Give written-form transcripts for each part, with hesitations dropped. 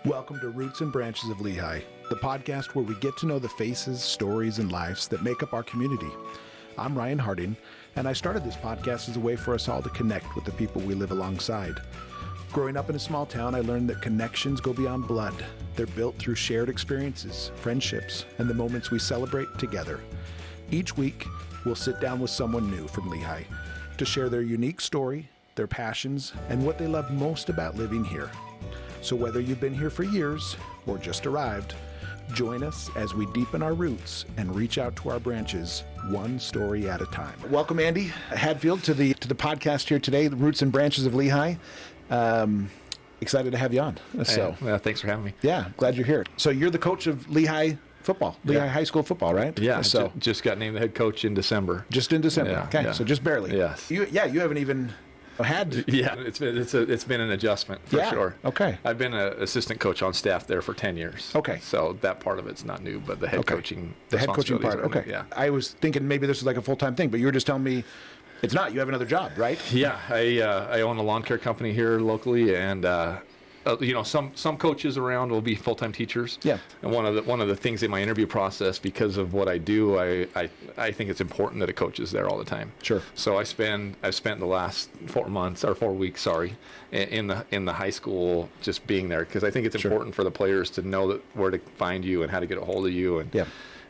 Welcome to Roots and Branches of Lehi, the podcast where we get to know the faces, stories, and lives that make up our community. I'm Ryan Harding, and I started this podcast as a way for us all to connect with the people we live alongside. Growing up in a small town, I learned that connections go beyond blood. They're built through shared experiences, friendships, and the moments we celebrate together. Each week, we'll sit down with someone new from Lehi to share their unique story, their passions, and what they love most about living here. So whether you've been here for years or just arrived, join us as we deepen our roots and reach out to our branches one story at a time. Welcome, Andy Hadfield, to the podcast here today, the Roots and Branches of Lehi. Excited to have you on. So, thanks for having me. Yeah, glad you're here. So you're the coach of Lehi Football, Lehi High School Football, right? Yeah, so just got named the head coach in December. Just in December. Yeah, okay, yeah. So just barely. Yes. You haven't even had. Yeah, it's been an adjustment for sure. Okay. I've been an assistant coach on staff there for 10 years. Okay. So that part of it's not new, but the head coaching. The head coaching part. Are new. Okay. Yeah. I was thinking maybe this was like a full-time thing, but you were just telling me it's not. You have another job, right? Yeah, I own a lawn care company here locally, and some coaches around will be full-time teachers. Yeah. And one of the things in my interview process, because of what I do, I think it's important that a coach is there all the time. Sure. So I've spent the last 4 weeks, in the high school just being there, because I think it's important for the players to know where to find you and how to get a hold of you.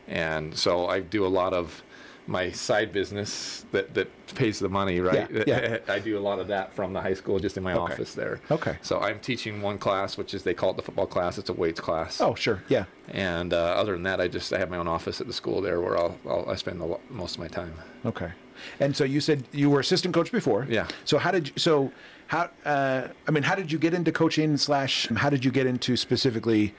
And so I do a lot of my side business that pays the money, right? Yeah. I do a lot of that from the high school, just in my office there. Okay. So I'm teaching one class, which is, they call it the football class. It's a weights class. Oh, sure. Yeah. And other than that, I have my own office at the school there where I spend most of my time. Okay. And so you said you were assistant coach before. Yeah. So how did you get into coaching / how did you get into specifically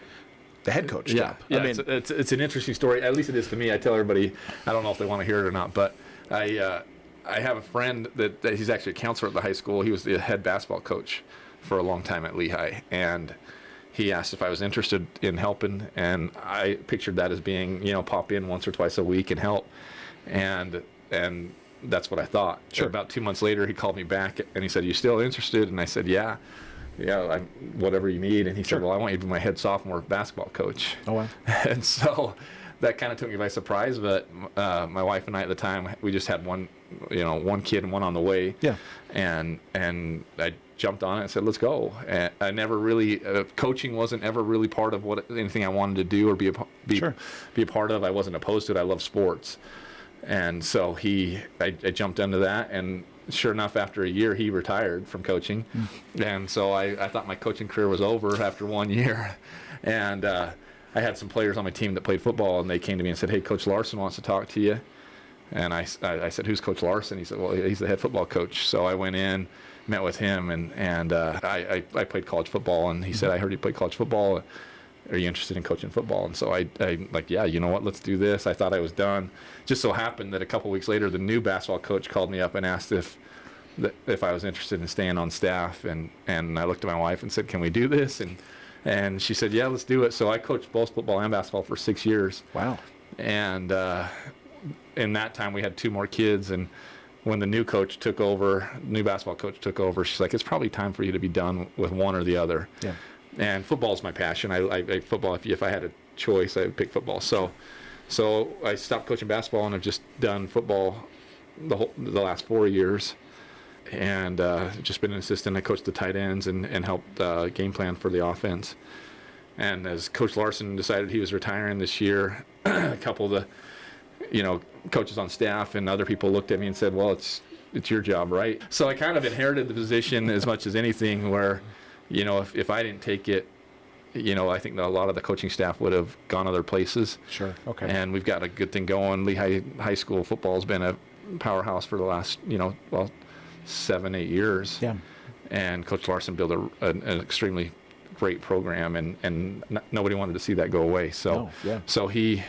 the head coach job? Yeah, it's an interesting story. At least it is to me. I tell everybody, I don't know if they want to hear it or not, but I have a friend that he's actually a counselor at the high school. He was the head basketball coach for a long time at Lehi, and he asked if I was interested in helping, and I pictured that as being, pop in once or twice a week and help, and that's what I thought. Sure. About 2 months later, he called me back and he said, "You still interested?" And I said, "Yeah, whatever you need." And he said, "Well, I want you to be my head sophomore basketball coach." Oh, wow. And so that kind of took me by surprise. But my wife and I at the time, we just had one kid and one on the way. Yeah. And I jumped on it and said, "Let's go." And I never really coaching wasn't ever really part of anything I wanted to do or be a part of. I wasn't opposed to it. I love sports. And so I jumped into that, and sure enough, after a year, he retired from coaching. And so I thought my coaching career was over after 1 year. And I had some players on my team that played football, and they came to me and said, "Hey, Coach Larson wants to talk to you." And I said, "Who's Coach Larson?" He said, "Well, he's the head football coach." So I went in, met with him, and I played college football. And he said, "I heard you played college football. Are you interested in coaching football?" And so I like, "Yeah, you know what, let's do this." I thought I was done. Just so happened that a couple weeks later, the new basketball coach called me up and asked if I was interested in staying on staff. And I looked at my wife and said, "Can we do this?" And she said, "Yeah, let's do it." So I coached both football and basketball for 6 years. Wow. And in that time, we had 2 more kids. And when the new basketball coach took over, she's like, "It's probably time for you to be done with one or the other." Yeah. And football is my passion. I football. If I had a choice, I would pick football. So I stopped coaching basketball, and I've just done football the last 4 years, and just been an assistant. I coached the tight ends and helped game plan for the offense. And as Coach Larson decided he was retiring this year, a couple of the coaches on staff and other people looked at me and said, "Well, it's your job, right?" So I kind of inherited the position as much as anything, where if I didn't take it, I think that a lot of the coaching staff would have gone other places. Sure. Okay. And we've got a good thing going. Lehi High School Football has been a powerhouse for the last, 7-8 years. Yeah. And Coach Larson built an extremely great program, and nobody wanted to see that go away. So, he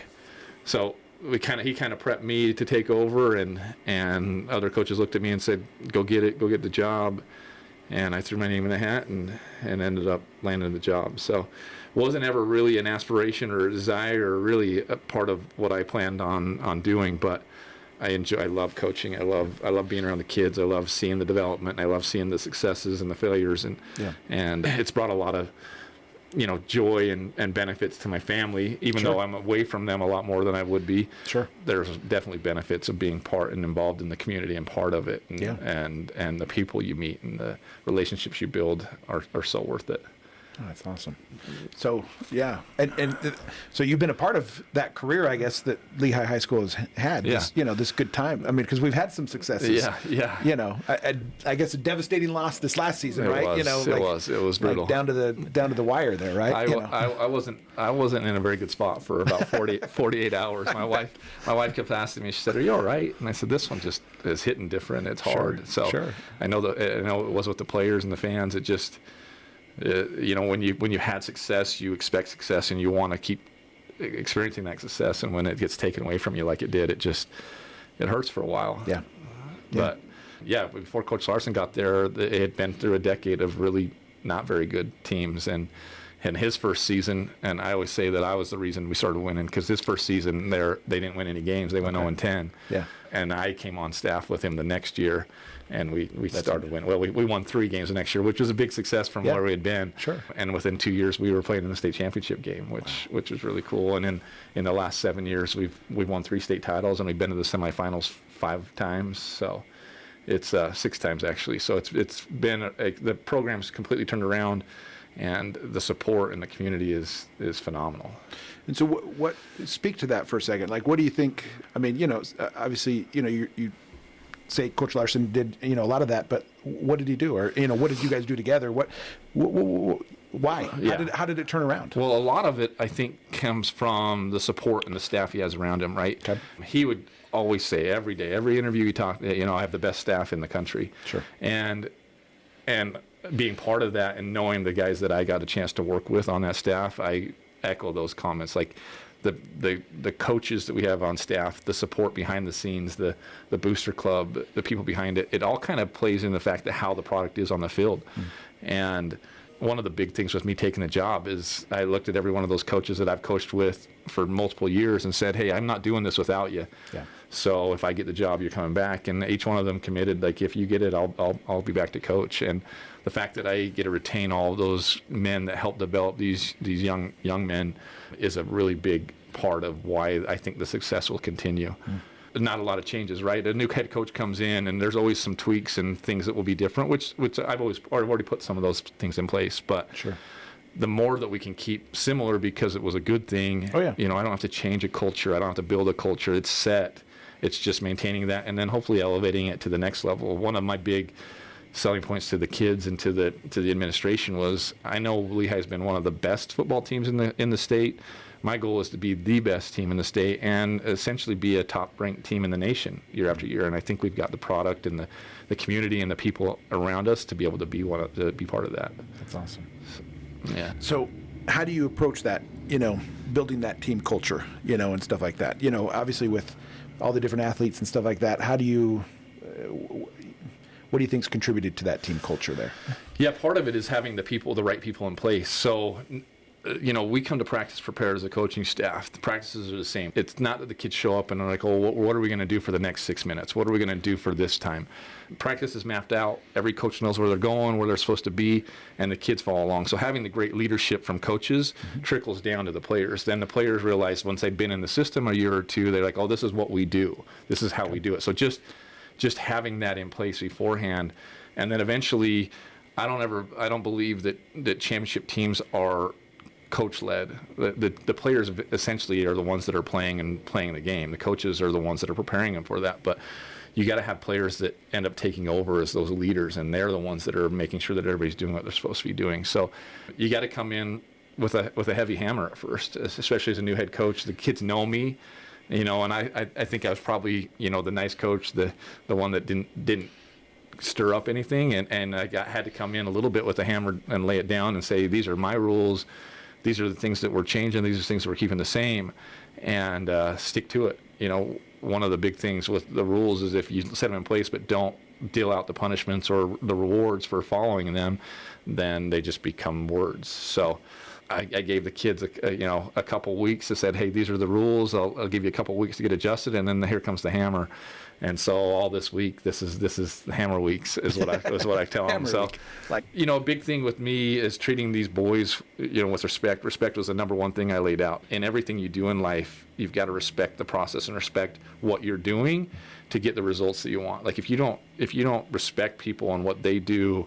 kind of prepped me to take over, and other coaches looked at me and said, "Go get it, go get the job." And I threw my name in the hat and ended up landing the job. So it wasn't ever really an aspiration or a desire or really a part of what I planned on doing, but I love coaching. I love being around the kids. I love seeing the development. I love seeing the successes and the failures, and it's brought a lot of joy and benefits to my family, even Sure. though I'm away from them a lot more than I would be. Sure. There's definitely benefits of being part and involved in the community and part of it, and Yeah. and the people you meet and the relationships you build are so worth it. Oh, that's awesome. So, yeah. So you've been a part of that career, I guess, that Lehi High School has had. Yeah. This, this good time. I mean, because we've had some successes. Yeah. I guess a devastating loss this last season, right? It was brutal. Like down to the wire there, right? I wasn't in a very good spot for about 48 hours. My wife kept asking me. She said, "Are you all right?" And I said, "This one just is hitting different. It's hard." Sure. I know it was with the players and the fans. It just, when you had success, you expect success and you want to keep experiencing that success. And when it gets taken away from you like it did, it hurts for a while. Yeah. But before Coach Larson got there, it had been through a decade of really not very good teams. And his first season, and I always say that I was the reason we started winning, because his first season they didn't win any games. They went 0-10. Yeah. And I came on staff with him the next year, and we started winning. Well, we won 3 games the next year, which was a big success from where we had been. Sure. And within 2 years, we were playing in the state championship game, which was really cool. And in the last 7 years, we've won 3 state titles, and we've been to the semifinals 5 times. So it's 6 times actually. So it's been the program's completely turned around, and the support in the community is phenomenal. And so what speak to that for a second. Like, what do you think? I mean, obviously, you say Coach Larson did, a lot of that, but what did he do? Or, what did you guys do together? Why? Yeah. How did it turn around? Well, a lot of it, I think, comes from the support and the staff he has around him, right? Okay. He would always say every day, every interview he talked, I have the best staff in the country. Sure. And being part of that and knowing the guys that I got a chance to work with on that staff, I echo those comments. Like the coaches that we have on staff, the support behind the scenes, the booster club, the people behind it, it all kind of plays in the fact that how the product is on the field. And one of the big things with me taking the job is I looked at every one of those coaches that I've coached with for multiple years and said, "Hey, I'm not doing this without you. Yeah. So if I get the job, you're coming back." And each one of them committed, like, if you get it, I'll be back to coach. And the fact that I get to retain all of those men that help develop these young men is a really big part of why I think the success will continue. Not a lot of changes, right? A new head coach comes in, and there's always some tweaks and things that will be different, which I've already put some of those things in place. But Sure. the more that we can keep similar, because it was a good thing. Oh, yeah. I don't have to change a culture. I don't have to build a culture. It's set. It's just maintaining that, and then hopefully elevating it to the next level. One of my big selling points to the kids and to the administration was, I know Lehi's been one of the best football teams in the state. My goal is to be the best team in the state and essentially be a top-ranked team in the nation year after year. And I think we've got the product and the community and the people around us to be able to be part of that. That's awesome. Yeah. So how do you approach that, building that team culture, and stuff like that? Obviously with all the different athletes and stuff like that, how do you, what do you think's contributed to that team culture there? Yeah, part of it is having the right people in place. So, we come to practice prepared as a coaching staff. The practices are the same. It's not that the kids show up and are like, "Oh, what are we going to do for the next 6 minutes? What are we going to do for this time?" Practice is mapped out. Every coach knows where they're going, where they're supposed to be, and the kids follow along. So having the great leadership from coaches trickles down to the players. Then the players realize once they've been in the system a year or two, they're like, "Oh, this is what we do. This is how we do it." So just having that in place beforehand, and then eventually, I don't believe that championship teams are coach-led. The players essentially are the ones that are playing the game. The coaches are the ones that are preparing them for that. But you got to have players that end up taking over as those leaders, and they're the ones that are making sure that everybody's doing what they're supposed to be doing. So you got to come in with a heavy hammer at first, especially as a new head coach. The kids know me, and I think I was probably the nice coach, the one that didn't stir up anything, and I had to come in a little bit with a hammer and lay it down and say, "These are my rules. These are the things that we're changing. These are things that we're keeping the same," and stick to it. One of the big things with the rules is if you set them in place but don't deal out the punishments or the rewards for following them, then they just become words. So I gave the kids a couple weeks. I said, hey, these are the rules. I'll give you a couple weeks to get adjusted, and then here comes the hammer. And so all this week, this is the hammer weeks is what I tell them. So, a big thing with me is treating these boys, with respect. Respect was the number one thing I laid out. In everything you do in life, you've got to respect the process and respect what you're doing to get the results that you want. Like if you don't respect people on what they do,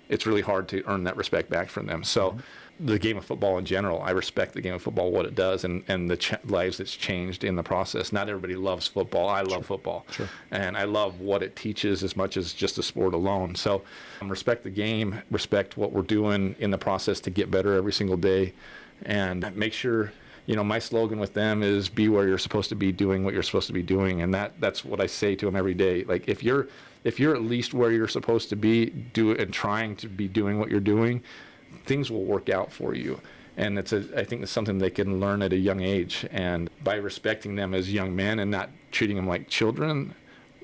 it's really hard to earn that respect back from them. So. The game of football in general, I respect the game of football, what it does, and the lives it's changed in the process. Not everybody loves football. I love football. Sure. And I love what it teaches as much as just a sport alone. So respect the game, respect what we're doing in the process to get better every single day, and make sure, my slogan with them is be where you're supposed to be doing what you're supposed to be doing. And that's what I say to them every day. Like if you're at least where you're supposed to be and trying to be doing what you're doing, things will work out for you. And I think it's something they can learn at a young age. And by respecting them as young men and not treating them like children,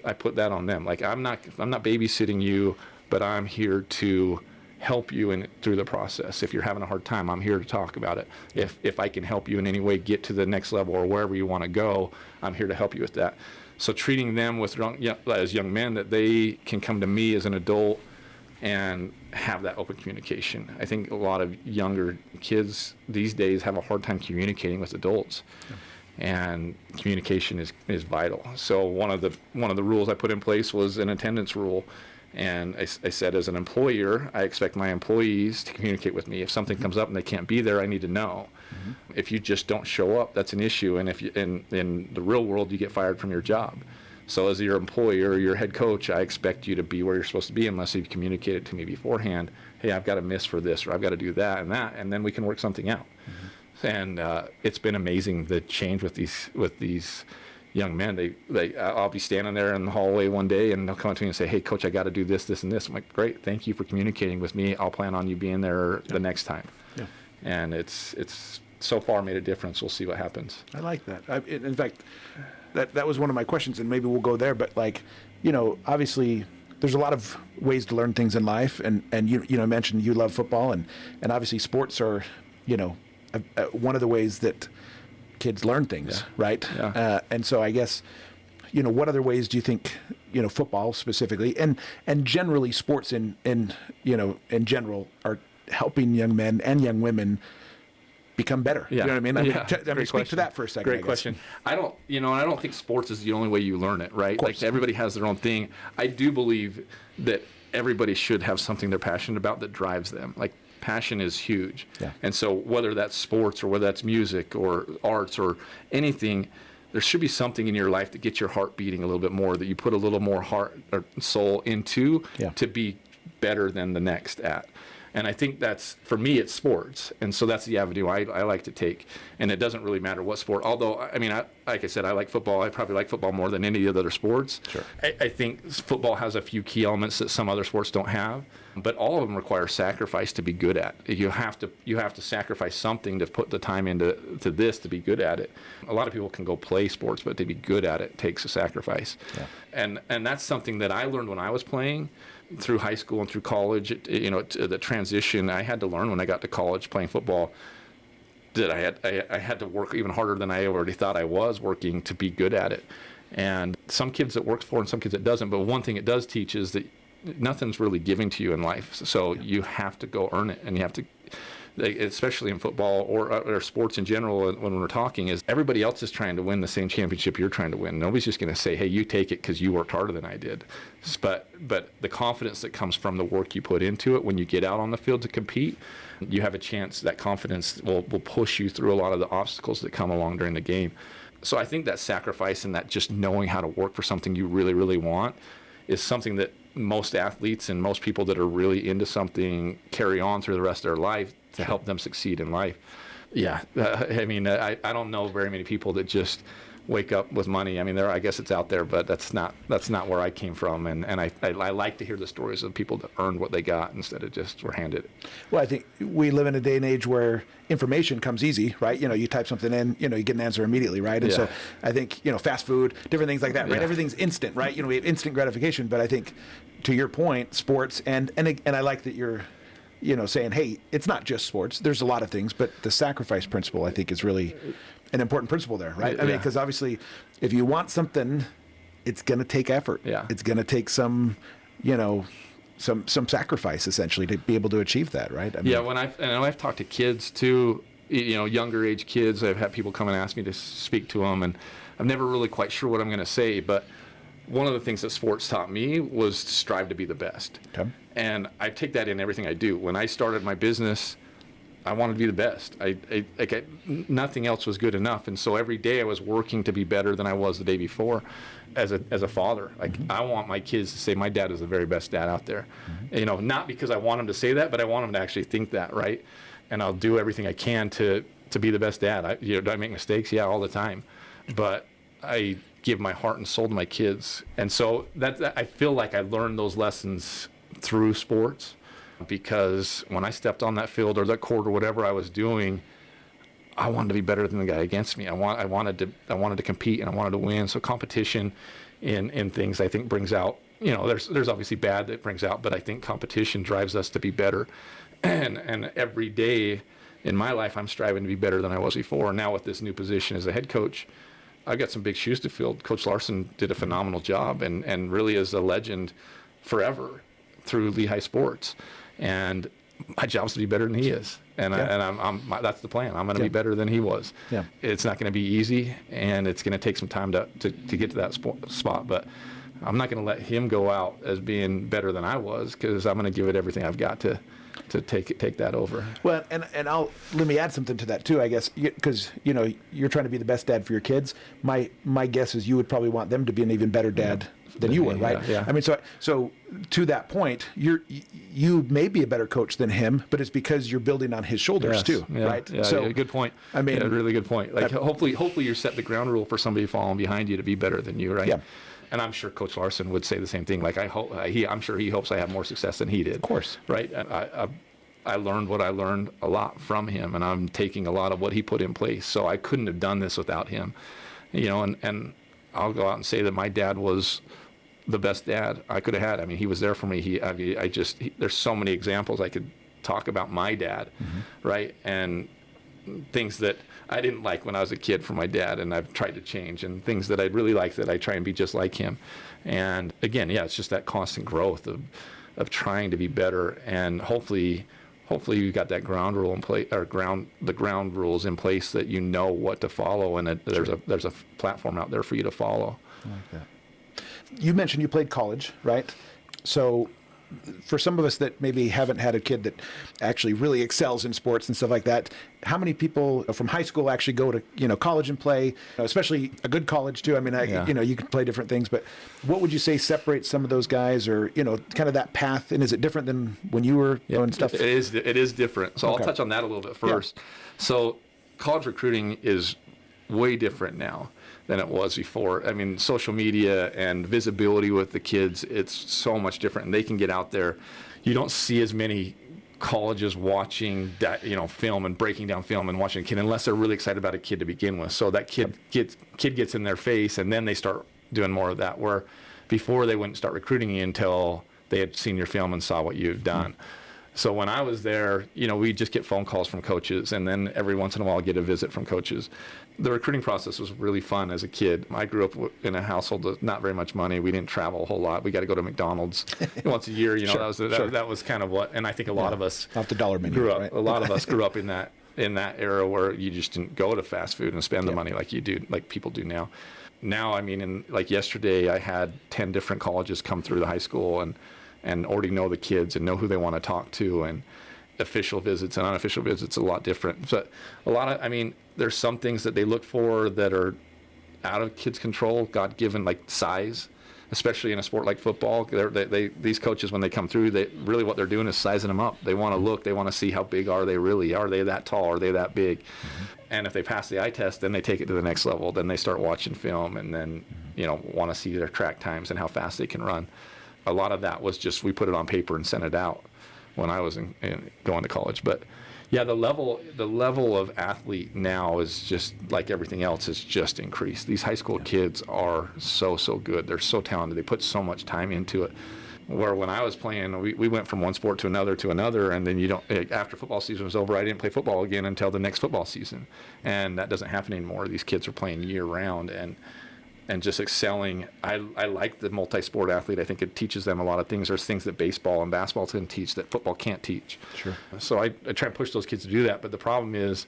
I put that on them. Like I'm not babysitting you, but I'm here to help you through the process. If you're having a hard time, I'm here to talk about it. If I can help you in any way get to the next level or wherever you want to go, I'm here to help you with that. So treating them as young men, that they can come to me as an adult and have that open communication. I think a lot of younger kids these days have a hard time communicating with adults. Yeah. And communication is vital. So one of the rules I put in place was an attendance rule. And I said, as an employer, I expect my employees to communicate with me. If something comes up and they can't be there, I need to know. Mm-hmm. If you just don't show up, that's an issue. And if in the real world, you get fired from your job. So as your employer, your head coach, I expect you to be where you're supposed to be unless you've communicated to me beforehand. Hey, I've got to miss for this, or I've got to do that, and then we can work something out. Mm-hmm. And it's been amazing the change with these young men. I'll be standing there in the hallway one day, and they'll come up to me and say, "Hey, coach, I got to do this, this, and this." I'm like, "Great, thank you for communicating with me. I'll plan on you being there the next time." Yeah. And it's so far made a difference. We'll see what happens. I like that. In fact. That was one of my questions, and maybe we'll go there. But obviously, there's a lot of ways to learn things in life, and you mentioned you love football, and obviously sports are one of the ways that kids learn things, right? Yeah. And so I guess what other ways do you think football specifically, and generally sports in general are helping young men and young women become better? Yeah. You know what I mean? Speak to that for a second. Great question. I don't think sports is the only way you learn it, right? Like everybody has their own thing. I do believe that everybody should have something they're passionate about that drives them. Like passion is huge. Yeah. And so whether that's sports or whether that's music or arts or anything, there should be something in your life that gets your heart beating a little bit more, that you put a little more heart or soul into to be better than the next at. And I think for me, it's sports. And so that's the avenue I like to take. And it doesn't really matter what sport. Although, like I said, I like football. I probably like football more than any of the other sports. Sure. I think football has a few key elements that some other sports don't have. But all of them require sacrifice to be good at. You have to sacrifice something to put the time into this to be good at it. A lot of people can go play sports, but to be good at it takes a sacrifice. Yeah. And that's something that I learned when I was playing. Through high school and through college, the transition I had to learn when I got to college playing football, that I had to work even harder than I already thought I was working to be good at it. And some kids it works for and some kids it doesn't. But one thing it does teach is that nothing's really given to you in life. So you have to go earn it, and you have to, especially in football or sports in general, when we're talking, is everybody else is trying to win the same championship you're trying to win. Nobody's just going to say, hey, you take it because you worked harder than I did. But the confidence that comes from the work you put into it when you get out on the field to compete, you have a chance. That confidence will push you through a lot of the obstacles that come along during the game. So I think that sacrifice and that just knowing how to work for something you really, really want is something that most athletes and most people that are really into something carry on through the rest of their life to help them succeed in life. Yeah, I don't know very many people that just wake up with money. I guess it's out there, but that's not where I came from. And I like to hear the stories of people that earned what they got instead of just were handed it. Well, I think we live in a day and age where information comes easy, right? You type something in, you get an answer immediately, right? And so I think, fast food, different things like that, right? Everything's instant, right? We have instant gratification, but I think to your point, sports and I like that you're saying, hey, it's not just sports. There's a lot of things, but the sacrifice principle, I think, is really an important principle there, right? I mean, because obviously, if you want something, it's going to take effort. Yeah. It's going to take some sacrifice, essentially, to be able to achieve that, right? I mean, when I've talked to kids too, younger age kids. I've had people come and ask me to speak to them, and I'm never really quite sure what I'm going to say, but one of the things that sports taught me was to strive to be the best. Okay. And I take that in everything I do. When I started my business, I wanted to be the best. Nothing else was good enough. And so every day I was working to be better than I was the day before as a father. I want my kids to say, my dad is the very best dad out there. Not because I want them to say that, but I want them to actually think that, right? And I'll do everything I can to be the best dad. Do I make mistakes? Yeah, all the time. But I give my heart and soul to my kids. And so I feel like I learned those lessons through sports, because when I stepped on that field or that court or whatever I was doing, I wanted to be better than the guy against me. I wanted to compete, and I wanted to win. So competition in things, I think, brings out, there's obviously bad that brings out, but I think competition drives us to be better. And every day in my life, I'm striving to be better than I was before. Now with this new position as a head coach, I've got some big shoes to fill. Coach Larson did a phenomenal job and really is a legend forever through Lehi sports. And my job's to be better than he is. And that's the plan. I'm going to be better than he was. Yeah. It's not going to be easy, and it's going to take some time to get to that spot. But I'm not going to let him go out as being better than I was, because I'm going to give it everything I've got to take that over. Well, and let me add something to that too, I guess, because you're trying to be the best dad for your kids. My guess is you would probably want them to be an even better dad than you were, right? Yeah. I mean, so to that point, you may be a better coach than him, but it's because you're building on his shoulders too, right? Yeah, so good point. I mean, really good point. Like hopefully you set the ground rule for somebody following behind you to be better than you, right? Yeah. And I'm sure Coach Larson would say the same thing. Like I'm sure he hopes I have more success than he did. Of course. Right. I learned what I learned a lot from him, and I'm taking a lot of what he put in place. So I couldn't have done this without him, and I'll go out and say that my dad was the best dad I could have had. I mean, he was there for me. There's so many examples I could talk about my dad, right? And things that I didn't like when I was a kid from my dad, and I've tried to change, and things that I really like that I try and be just like him. And again, it's just that constant growth of trying to be better, and hopefully you've got that ground rule in place, or the ground rules in place, that you know what to follow, and there's a platform out there for you to follow. I like that. You mentioned you played college, right? So for some of us that maybe haven't had a kid that actually really excels in sports and stuff like that, how many people from high school actually go to college and play, especially a good college too? I mean, you can play different things, but what would you say separates some of those guys, or kind of that path? And is it different than when you were doing stuff? It is different. So I'll touch on that a little bit first. Yeah. So college recruiting is way different now than it was before. I mean, social media and visibility with the kids, it's so much different, and they can get out there. You don't see as many colleges watching that, film and breaking down film and watching a kid, unless they're really excited about a kid to begin with. So that kid gets in their face, and then they start doing more of that, where before they wouldn't start recruiting you until they had seen your film and saw what you've done. So when I was there, we just get phone calls from coaches, and then every once in a while get a visit from coaches. The recruiting process was really fun as a kid. I grew up in a household with not very much money. We didn't travel a whole lot. We got to go to McDonald's once a year. That was kind of what, and I think a lot of us off the dollar menu grew up. Right? A lot of us grew up in that era where you just didn't go to fast food and spend the money like people do now. Now, I mean, yesterday, I had 10 different colleges come through the high school and already know the kids and know who they want to talk to, and official visits and unofficial visits a lot different. So there's some things that they look for that are out of kids' control, God-given, like size, especially in a sport like football. These coaches, when they come through, what they're doing is sizing them up. They want to look, they want to see how big are they really? Are they that tall? Are they that big? And if they pass the eye test, then they take it to the next level. Then they start watching film, and then want to see their track times and how fast they can run. A lot of that was just we put it on paper and sent it out when I was going to college. But yeah, the level of athlete now is just like everything else, has just increased. These high school kids are so good. They're so talented. They put so much time into it. Where when I was playing, we went from one sport to another, and then after football season was over, I didn't play football again until the next football season. And that doesn't happen anymore. These kids are playing year round and just excelling. I like the multi-sport athlete. I think it teaches them a lot of things. There's things that baseball and basketball can teach that football can't teach. Sure. So I try and push those kids to do that. But the problem is,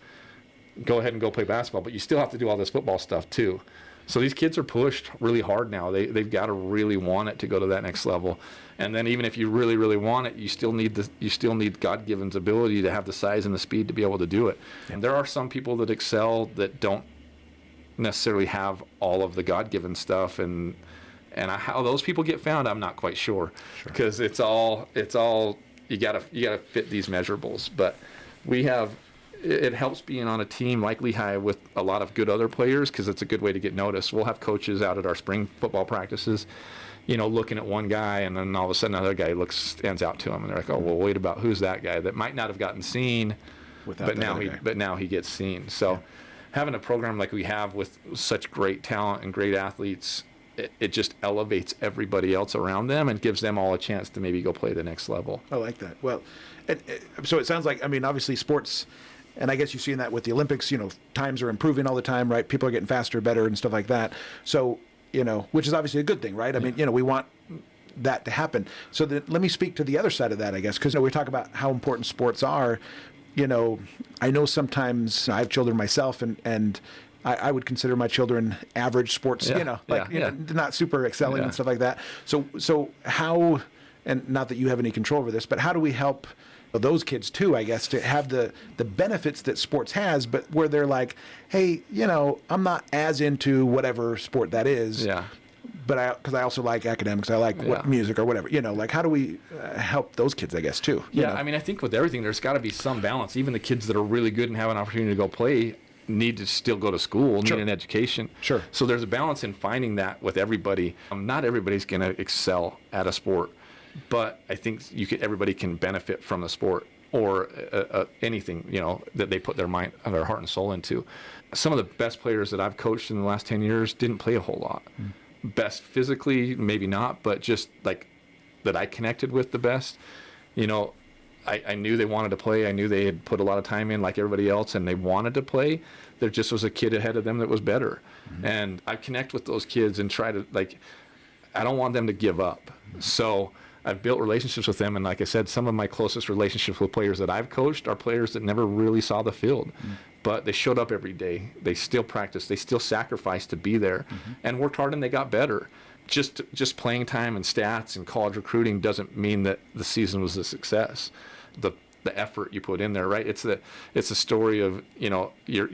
go ahead and go play basketball, but you still have to do all this football stuff too. So these kids are pushed really hard now. They've got to really want it to go to that next level. And then even if you really, really want it, you still need God-given ability to have the size and the speed to be able to do it. Yeah. And there are some people that excel that don't necessarily have all of the God-given stuff, and how those people get found, I'm not quite sure. Because it's all you gotta fit these measurables. But it helps being on a team like Lehigh with a lot of good other players, because it's a good way to get noticed. We'll have coaches out at our spring football practices, looking at one guy, and then all of a sudden another guy stands out to him, and they're like, oh, well, wait about who's that guy that might not have gotten seen, but now he gets seen. So having a program like we have with such great talent and great athletes, it just elevates everybody else around them and gives them all a chance to maybe go play the next level. I like that. Well, so it sounds like, obviously sports, and I guess you've seen that with the Olympics, times are improving all the time, right? People are getting faster, better, and stuff like that. So, which is obviously a good thing, right? I mean, we want that to happen. So let me speak to the other side of that, I guess, because we talk about how important sports are. I know sometimes I have children myself, and I would consider my children average sports, not super excelling and stuff like that. So how, and not that you have any control over this, but how do we help those kids too, I guess, to have the benefits that sports has, but where they're like, hey, I'm not as into whatever sport that is. Yeah. But because I also like academics, I like music or whatever, how do we help those kids, I guess, too? Yeah, I think with everything, there's got to be some balance. Even the kids that are really good and have an opportunity to go play need to still go to school, need an education. Sure. So there's a balance in finding that with everybody. Not everybody's going to excel at a sport, but I think everybody can benefit from the sport or anything, that they put their mind, their heart and soul into. Some of the best players that I've coached in the last 10 years didn't play a whole lot. Best physically, maybe not, but just like that I connected with the best. I knew they wanted to play. I knew they had put a lot of time in like everybody else, and they wanted to play. There just was a kid ahead of them that was better. And I connect with those kids and try to, I don't want them to give up. So I've built relationships with them, and like I said, some of my closest relationships with players that I've coached are players that never really saw the field. But they showed up every day. They still practiced. They still sacrificed to be there and worked hard, and they got better. Just playing time and stats and college recruiting doesn't mean that the season was a success. The effort you put in there, right? It's a story of you're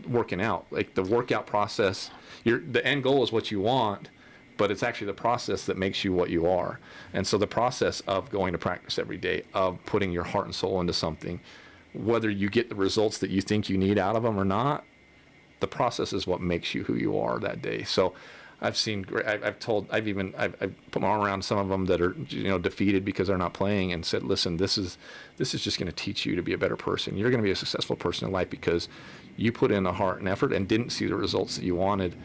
working out. Like the workout process, the end goal is what you want, but it's actually the process that makes you what you are. And so the process of going to practice every day, of putting your heart and soul into something, whether you get the results that you think you need out of them or not, the process is what makes you who you are that day. So I've seen, I've put my arm around some of them that are, defeated because they're not playing, and said, listen, this is just going to teach you to be a better person. You're going to be a successful person in life because you put in the heart and effort and didn't see the results that you wanted,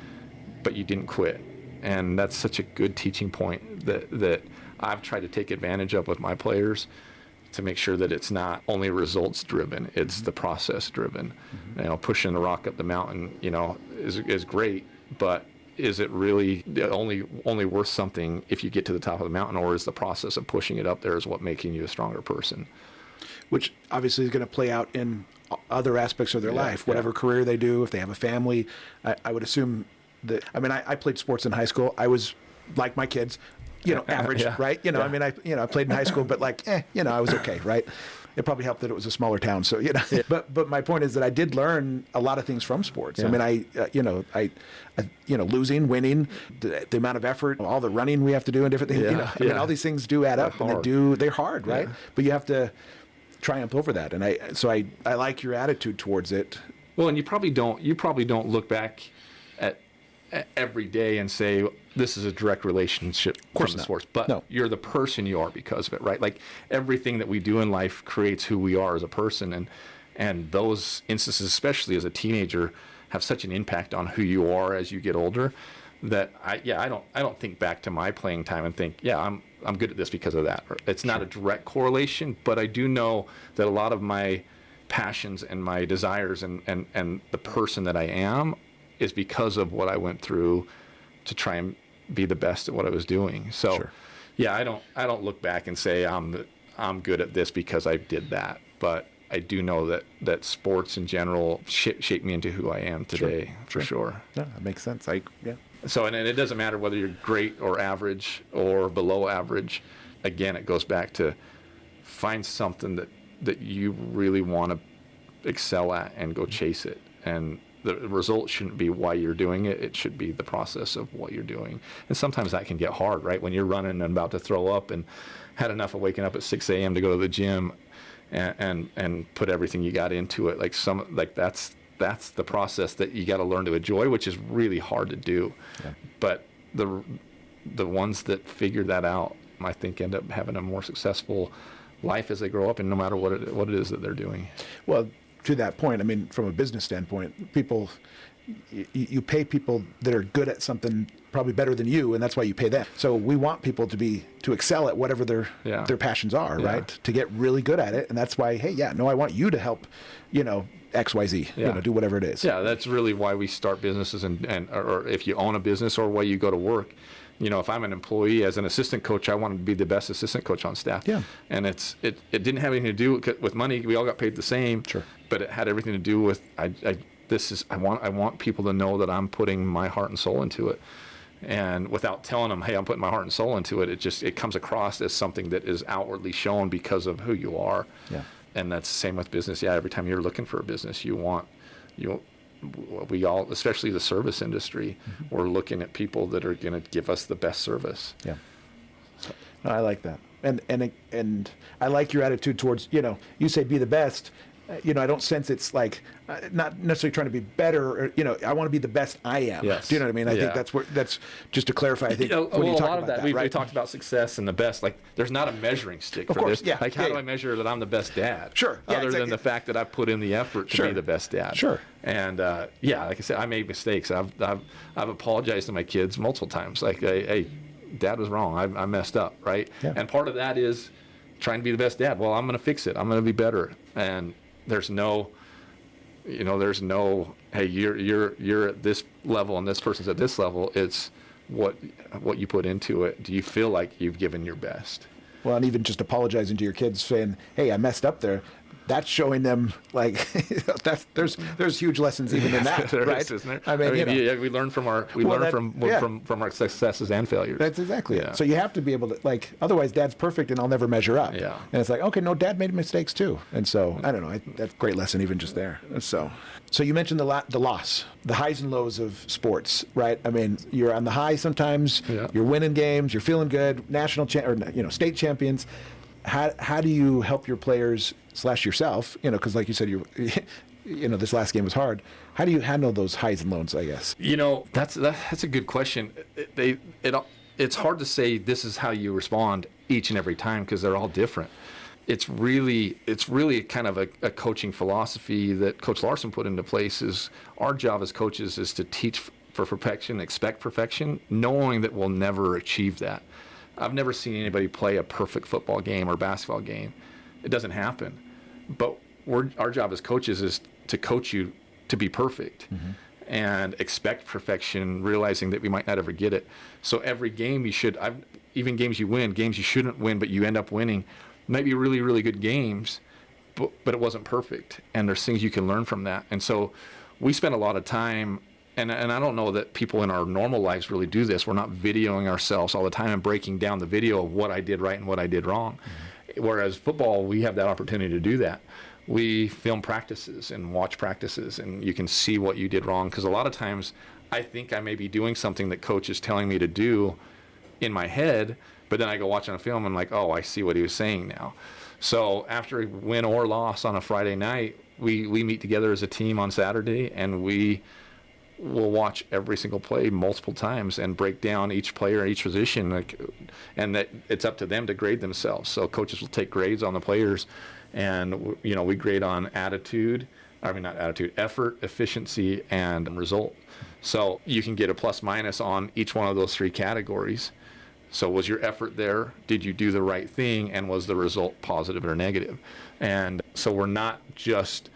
but you didn't quit. And that's such a good teaching point that I've tried to take advantage of with my players, to make sure that it's not only results driven, it's the process driven. Pushing the rock up the mountain, is great, but is it really only worth something if you get to the top of the mountain, or is the process of pushing it up there is what making you a stronger person? Which obviously is going to play out in other aspects of their life, whatever career they do, if they have a family. I would assume that, I played sports in high school. I was like my kids, average, right? I played in high school, but I was okay, right? It probably helped that it was a smaller town. So, but my point is that I did learn a lot of things from sports. Yeah. Losing, winning, the amount of effort, all the running we have to do and different things, all these things do add up, and they're hard, right? Yeah. But you have to triumph over that. And I like your attitude towards it. Well, and you probably don't look back at every day and say, this is a direct relationship from the sports, but you're the person you are because of it, right? Like everything that we do in life creates who we are as a person, and those instances, especially as a teenager, have such an impact on who you are as you get older, that I don't think back to my playing time and think, yeah, I'm good at this because of that. It's not a direct correlation, but I do know that a lot of my passions and my desires and the person that I am is because of what I went through to try and be the best at what I was doing. So yeah, I don't look back and say I'm good at this because I did that, but I do know that sports in general shaped me into who I am today, for sure. Yeah, that makes sense. So, and it doesn't matter whether you're great or average or below average. Again, it goes back to find something that you really want to excel at and go chase it. And the result shouldn't be why you're doing it. It should be the process of what you're doing. And sometimes that can get hard, right? When you're running and about to throw up and had enough of waking up at 6 a.m. to go to the gym and put everything you got into it. That's the process that you got to learn to enjoy, which is really hard to do. Yeah. But the ones that figure that out, I think, end up having a more successful life as they grow up, and no matter what it is that they're doing. Well, to that point, I mean, from a business standpoint, you pay people that are good at something probably better than you, and that's why you pay them. So we want people to excel at whatever their passions are, right? To get really good at it, and that's why, I want you to help, XYZ, do whatever it is. Yeah, that's really why we start businesses, or if you own a business, or why you go to work. If I'm an employee as an assistant coach, I wanted to be the best assistant coach on staff. Yeah. And it didn't have anything to do with money. We all got paid the same. Sure. But it had everything to do with I want people to know that I'm putting my heart and soul into it. And without telling them, hey, I'm putting my heart and soul into it, it comes across as something that is outwardly shown because of who you are. Yeah. And that's the same with business. Yeah, every time you're looking for a business, we all, especially the service industry, we're looking at people that are going to give us the best service. Yeah. So. I like that. And I like your attitude towards, you say be the best. I don't sense it's like not necessarily trying to be better, or, I want to be the best I am. Yes. Do you know what I mean? I think that's just to clarify. I think a lot of that, we talked about success and the best. Like, there's not a measuring stick for this. Yeah. Like, how do I measure that I'm the best dad? Sure. Yeah, other than the fact that I put in the effort to be the best dad. Sure. And like I said, I made mistakes. I've apologized to my kids multiple times. Like, hey, Dad was wrong. I messed up, right? Yeah. And part of that is trying to be the best dad. Well, I'm going to fix it. I'm going to be better. And there's no, hey, you're at this level and this person's at this level. It's what you put into it. Do you feel like you've given your best? Well, and even just apologizing to your kids, saying, hey, I messed up there. That's showing them, like, there's huge lessons even in that, there right? Is, isn't there? I mean, we learn from our from our successes and failures. That's exactly it. So you have to be able to, like, otherwise Dad's perfect and I'll never measure up. Yeah. And it's like, okay, no, Dad made mistakes too. And so I don't know, that's a great lesson even just there. So you mentioned the loss, the highs and lows of sports, right? I mean, you're on the high sometimes. Yeah. You're winning games. You're feeling good. State champions. How do you help your players / yourself? Because like you said, this last game was hard. How do you handle those highs and lows, I guess? That's a good question. It's hard to say this is how you respond each and every time because they're all different. It's really kind of a coaching philosophy that Coach Larson put into place. Is our job as coaches is to teach for perfection, expect perfection, knowing that we'll never achieve that. I've never seen anybody play a perfect football game or basketball game. It doesn't happen. But our job as coaches is to coach you to be perfect and expect perfection, realizing that we might not ever get it. So every game even games you win, games you shouldn't win, but you end up winning, might be really, really good games, but it wasn't perfect. And there's things you can learn from that. And so we spend a lot of time. And I don't know that people in our normal lives really do this. We're not videoing ourselves all the time and breaking down the video of what I did right and what I did wrong. Whereas football, we have that opportunity to do that. We film practices and watch practices, and you can see what you did wrong. Because a lot of times I think I may be doing something that coach is telling me to do in my head, but then I go watch on a film and I'm like, oh, I see what he was saying now. So after a win or loss on a Friday night, we meet together as a team on Saturday, and we'll watch every single play multiple times and break down each player, each position, and that it's up to them to grade themselves. So coaches will take grades on the players, and we grade on attitude, not attitude, effort, efficiency, and result. So you can get a plus minus on each one of those 3 categories. So was your effort there? Did you do the right thing? And was the result positive or negative? And so we're not just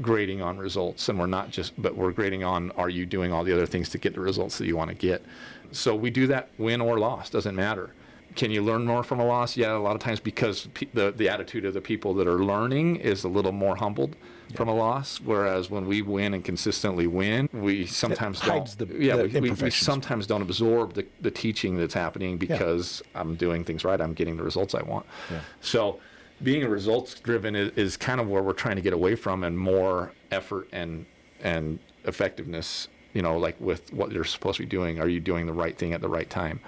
grading on results, and but we're grading on, are you doing all the other things to get the results that you want to get? So we do that win or loss, doesn't matter. Can you learn more from a loss? Yeah, a lot of times, because the attitude of the people that are learning is a little more humbled from a loss. Whereas when we win and consistently win, we sometimes we sometimes don't absorb the teaching that's happening because I'm doing things right. I'm getting the results I want. Yeah. So being a results driven is kind of where we're trying to get away from, and more effort and effectiveness. Like with what you're supposed to be doing. Are you doing the right thing at the right time?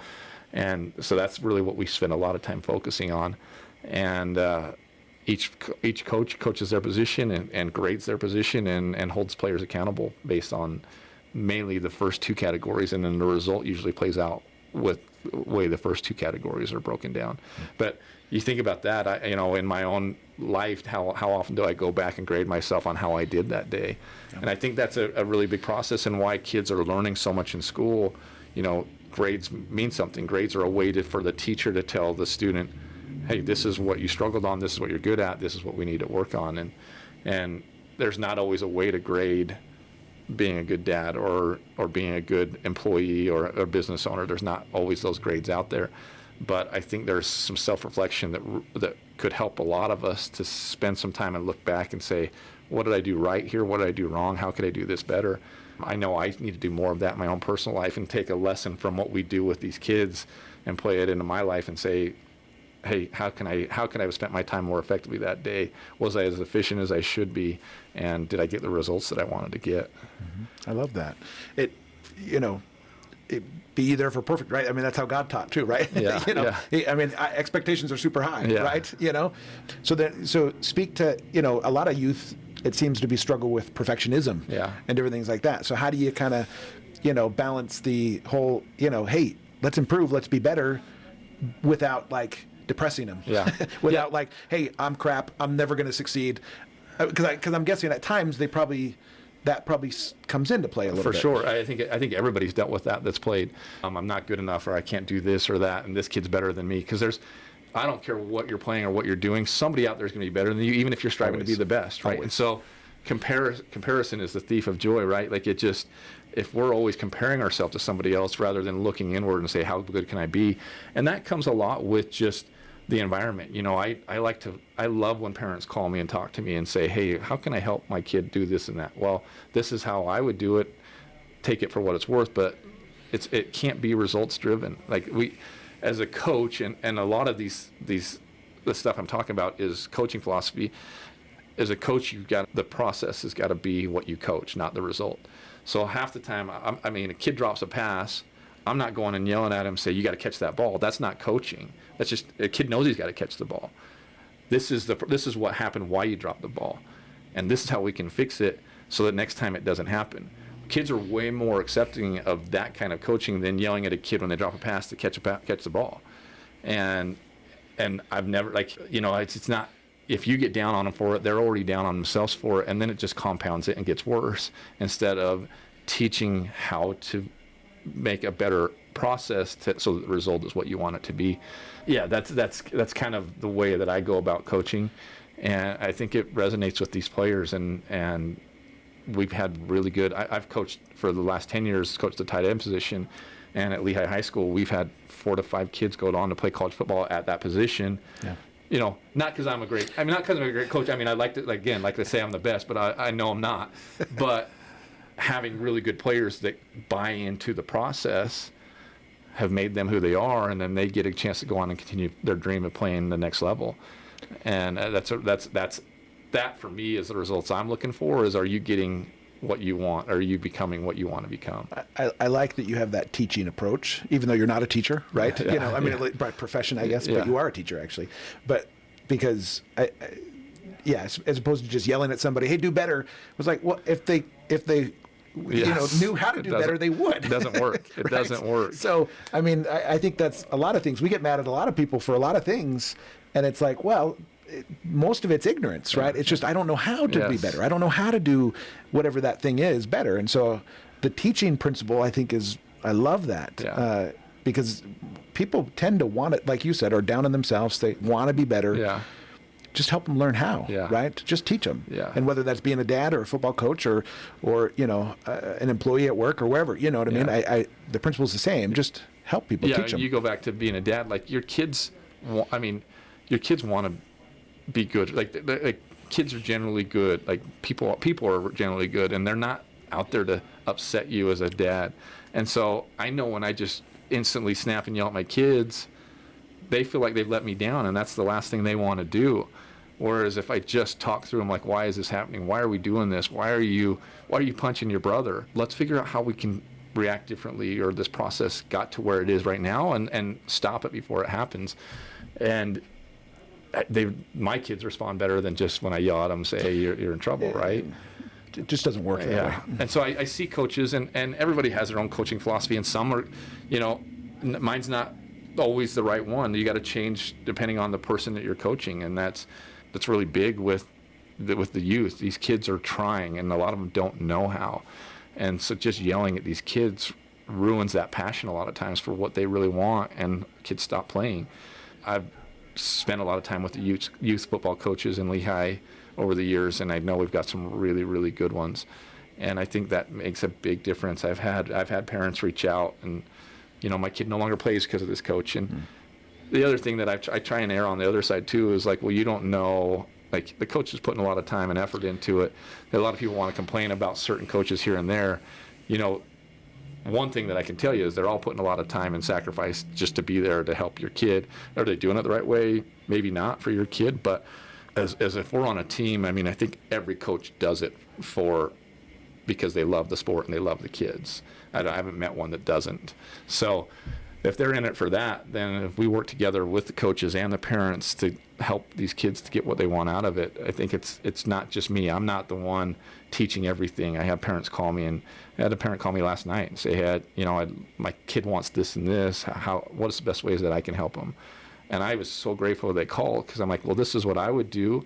And so that's really what we spend a lot of time focusing on. And each coach coaches their position and grades their position and holds players accountable based on mainly the first 2 categories, and then the result usually plays out with the way the first 2 categories are broken down. But you think about that, in my own life, how often do I go back and grade myself on how I did that day? Yeah. And I think that's a really big process, and why kids are learning so much in school. Grades mean something. Grades are a way for the teacher to tell the student, hey, this is what you struggled on, this is what you're good at, this is what we need to work on. And there's not always a way to grade being a good dad or being a good employee or a business owner. There's not always those grades out there. But I think there's some self-reflection that could help a lot of us to spend some time and look back and say, what did I do right here? What did I do wrong? How could I do this better? I know I need to do more of that in my own personal life, and take a lesson from what we do with these kids and play it into my life and say, hey, how can I have spent my time more effectively that day? Was I as efficient as I should be? And did I get the results that I wanted to get? I love that. Be there for perfect, right? I mean, that's how God taught too, right? Yeah. I mean, expectations are super high, right? So speak to, a lot of youth, it seems to be struggle with perfectionism and different things like that. So how do you kind of, balance the whole, hey, let's improve, let's be better, without like depressing them, without like, hey, I'm crap, I'm never going to succeed, because I'm guessing at times that probably comes into play a little bit. For sure. I think everybody's dealt with that that's played. I'm not good enough, or I can't do this or that, and this kid's better than me. Because I don't care what you're playing or what you're doing, somebody out there is going to be better than you, even if you're striving to be the best, right? Always. And so comparison is the thief of joy, right? Like if we're always comparing ourselves to somebody else rather than looking inward and say, how good can I be? And that comes a lot with just the environment. I love when parents call me and talk to me and say, hey, how can I help my kid do this and that? Well, this is how I would do it. Take it for what it's worth, but it can't be results driven. Like as a coach, and a lot of the stuff I'm talking about is coaching philosophy. As a coach, the process has got to be what you coach, not the result. So half the time, a kid drops a pass, I'm not going and yelling at him and say, you got to catch that ball. That's not coaching. That's just, a kid knows he's got to catch the ball. This is what happened, why you dropped the ball. And this is how we can fix it so that next time it doesn't happen. Kids are way more accepting of that kind of coaching than yelling at a kid when they drop a pass to catch the ball. And I've never, it's not, if you get down on them for it, they're already down on themselves for it, and then it just compounds it and gets worse, instead of teaching how to make a better process so that the result is what you want it to be. Yeah, that's kind of the way that I go about coaching, and I think it resonates with these players, and we've had really good, I've coached for the last 10 years, coached the tight end position, and at Lehi High School, we've had 4 to 5 kids go on to play college football at that position. Yeah. Not because I'm a great coach. I'd like to, again, like to say I'm the best, but I know I'm not. But having really good players that buy into the process have made them who they are, and then they get a chance to go on and continue their dream of playing the next level. And that for me is the results I'm looking for. Is, are you getting what you want? Are you becoming what you want to become? I like that you have that teaching approach, even though you're not a teacher, right? By profession, I guess, but you are a teacher actually. But because as opposed to just yelling at somebody, hey, do better, it was like, well, if they knew how to do better, they would. It doesn't work. It doesn't work. So, I think that's a lot of things. We get mad at a lot of people for a lot of things, and it's like, well, most of it's ignorance, right? It's just, I don't know how to be better. I don't know how to do whatever that thing is better. And so the teaching principle, I think, I love that. Because people tend to want it, like you said, are down on themselves. They want to be better. Yeah. Just help them learn how, right? Just teach them. Yeah. And whether that's being a dad or a football coach or an employee at work or wherever, you know what I mean? The principle's the same. Just help people, teach them. You go back to being a dad, like your kids want to be good. Like kids are generally good. Like people are generally good, and they're not out there to upset you as a dad. And so I know when I just instantly snap and yell at my kids, they feel like they've let me down, and that's the last thing they want to do. Whereas if I just talk through them, like, why is this happening? Why are we doing this? Why are you punching your brother? Let's figure out how we can react differently, or this process got to where it is right now, and stop it before it happens. And my kids respond better than just when I yell at them and say, hey, you're in trouble, right? It just doesn't work that way. And so I see coaches, and everybody has their own coaching philosophy, and some are, mine's not always the right one. You got to change depending on the person that you're coaching, and that's really big with the youth. These kids are trying, and a lot of them don't know how, and so just yelling at these kids ruins that passion a lot of times for what they really want, and kids stop playing. I've spent a lot of time with the youth football coaches in Lehi over the years, and I know we've got some really, really good ones, and I think that makes a big difference. I've had parents reach out, and my kid no longer plays because of this coach. And the other thing that I try and err on the other side too is like, well, you don't know, like the coach is putting a lot of time and effort into it. A lot of people want to complain about certain coaches here and there. One thing that I can tell you is they're all putting a lot of time and sacrifice just to be there to help your kid. Are they doing it the right way? Maybe not for your kid, but as if we're on a team, I mean, I think every coach does it because they love the sport and they love the kids. I haven't met one that doesn't. So if they're in it for that, then if we work together with the coaches and the parents to help these kids to get what they want out of it, I think it's not just me. I'm not the one teaching everything. I have parents call me, and I had a parent call me last night and say, hey, my kid wants this and this. What is the best ways that I can help them? And I was so grateful they called, because I'm like, well, this is what I would do,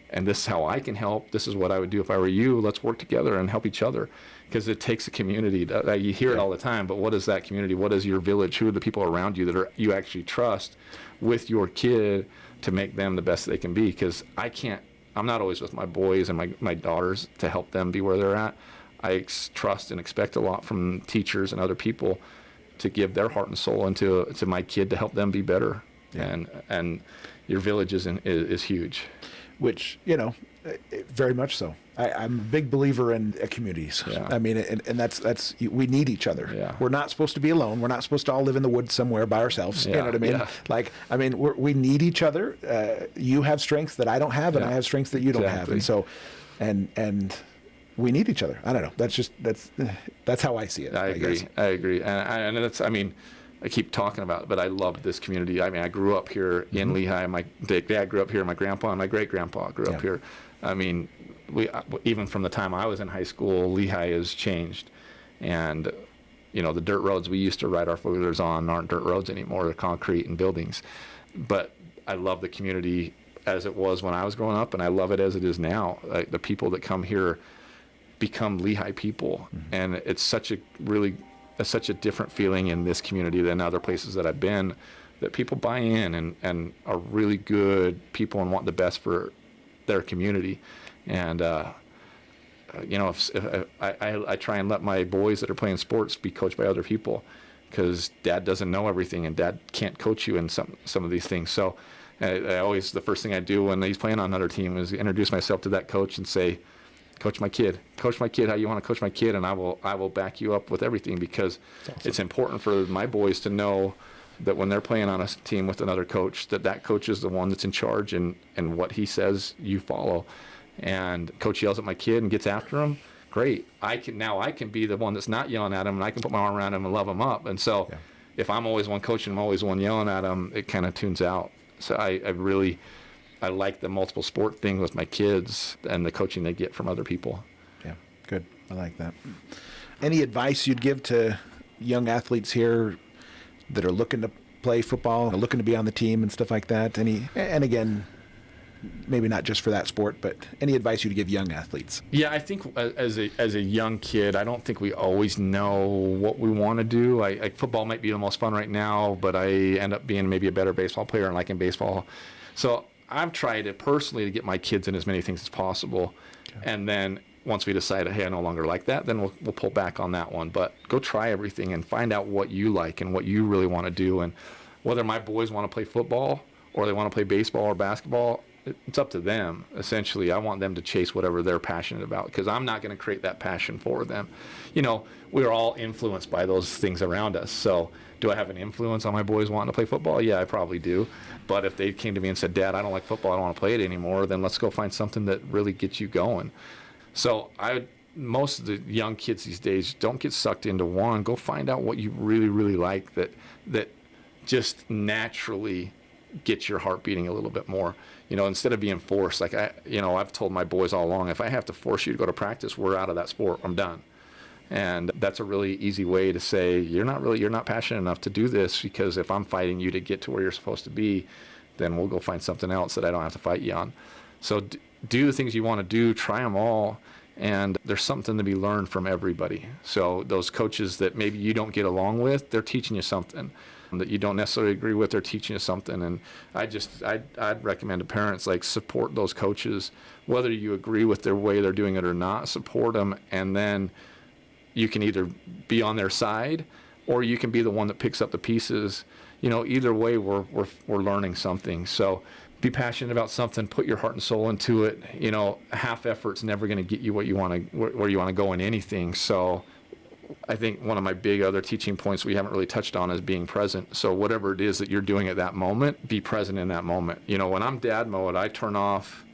and this is how I can help. This is what I would do if I were you. Let's work together and help each other, because it takes a community. You hear it all the time, but what is that community? What is your village? Who are the people around you that you actually trust with your kid to make them the best they can be? Because I'm not always with my boys and my daughters to help them be where they're at. I trust and expect a lot from teachers and other people to give their heart and soul into my kid to help them be better. Yeah. And your village is huge. Which, very much so. I'm a big believer in communities. Yeah. I mean, and that's we need each other. Yeah. We're not supposed to be alone. We're not supposed to all live in the woods somewhere by ourselves. Yeah. You know what I mean? Yeah. We need each other. You have strengths that I don't have, and I have strengths that you don't have, and so, and we need each other. I don't know. That's how I see it. I agree. And that's, I keep talking about it, but I love this community. I grew up here in Lehi. My dad grew up here. My grandpa and my great-grandpa grew up here. Even from the time I was in high school, Lehi has changed. And, the dirt roads we used to ride our four-wheelers on aren't dirt roads anymore. They're concrete and buildings. But I love the community as it was when I was growing up, and I love it as it is now. The people that come here become Lehi people. And it's such a different feeling in this community than other places that I've been, that people buy in and are really good people and want the best for their community. And if I try and let my boys that are playing sports be coached by other people, because dad doesn't know everything and dad can't coach you in some of these things. So I always, the first thing I do when he's playing on another team is introduce myself to that coach and say, coach my kid how you want to coach my kid, and I will back you up with everything, because it's important for my boys to know that when they're playing on a team with another coach, that coach is the one that's in charge, and what he says you follow. And coach yells at my kid and gets after him, great. I can be the one that's not yelling at him, and I can put my arm around him and love him up. And so if I'm always one coaching, I'm always one yelling at him, it kind of tunes out. So I like the multiple sport thing with my kids and the coaching they get from other people. Yeah, good. I like that. Any advice you'd give to young athletes here that are looking to play football, looking to be on the team and stuff like that? And again, maybe not just for that sport, but any advice you'd give young athletes? Yeah, I think as a young kid, I don't think we always know what we want to do. Football might be the most fun right now, but I end up being maybe a better baseball player and liking baseball. So I've tried it personally to get my kids in as many things as possible. Okay. And then once we decide, hey, I no longer like that, then we'll pull back on that one. But go try everything and find out what you like and what you really want to do. And whether my boys want to play football or they want to play baseball or basketball, it's up to them. Essentially, I want them to chase whatever they're passionate about, because I'm not going to create that passion for them. We're all influenced by those things around us. So do I have an influence on my boys wanting to play football? Yeah, I probably do. But if they came to me and said, Dad, I don't like football, I don't want to play it anymore, then let's go find something that really gets you going. So most of the young kids these days, don't get sucked into one. Go find out what you really, really like that just naturally gets your heart beating a little bit more. Instead of being forced, like I've told my boys all along, if I have to force you to go to practice, we're out of that sport. I'm done. And that's a really easy way to say, you're not passionate enough to do this, because if I'm fighting you to get to where you're supposed to be, then we'll go find something else that I don't have to fight you on. So do the things you want to do, try them all, and there's something to be learned from everybody. So those coaches that maybe you don't get along with, they're teaching you something. That you don't necessarily agree with, they're teaching you something. And I'd recommend to parents, support those coaches, whether you agree with their way they're doing it or not. Support them, and then you can either be on their side or you can be the one that picks up the pieces. Either way, we're learning something. So be passionate about something, put your heart and soul into it. Half effort's never going to get you where you want to go in anything. So I think one of my big other teaching points we haven't really touched on is being present. So whatever it is that you're doing at that moment, be present in that moment. When I'm dad mode, I turn off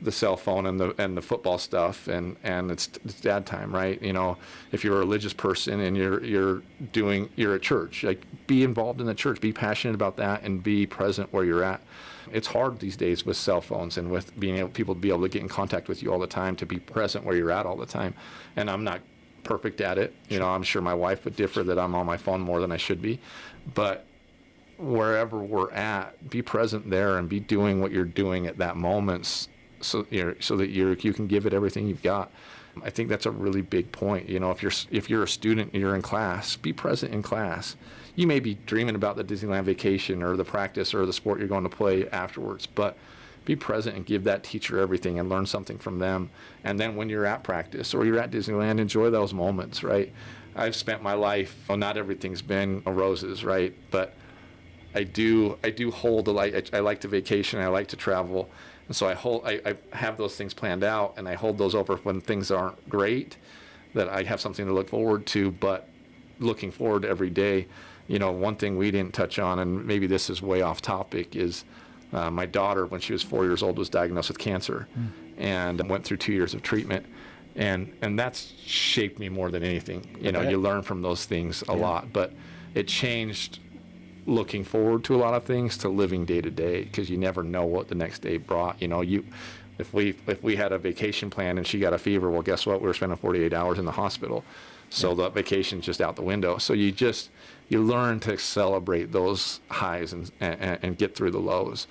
the cell phone and the football stuff, and it's dad time, right? If you're a religious person and you're at church, be involved in the church, be passionate about that, and be present where you're at. It's hard these days with cell phones and with people to be able to get in contact with you all the time, to be present where you're at all the time. And I'm not perfect at it. I'm sure my wife would differ that I'm on my phone more than I should be, but wherever we're at, be present there and be doing what you're doing at that moment, so that you can give it everything you've got. I think that's a really big point. If you're a student and you're in class, be present in class. You may be dreaming about the Disneyland vacation or the practice or the sport you're going to play afterwards, but be present and give that teacher everything and learn something from them. And then when you're at practice or you're at Disneyland, enjoy those moments, right? I've spent my life, not everything's been roses, right? But I do hold I like to vacation, I like to travel. And so I have those things planned out, and I hold those over when things aren't great, that I have something to look forward to, but looking forward every day. One thing we didn't touch on, and maybe this is way off topic, is my daughter, when she was 4 years old, was diagnosed with cancer and went through 2 years of treatment. And that's shaped me more than anything. You learn from those things a lot, but it changed looking forward to a lot of things to living day to day, because you never know what the next day brought. If we had a vacation plan and she got a fever, well, guess what? We were spending 48 hours in the hospital. So the vacation's just out the window. So you learn to celebrate those highs and get through the lows.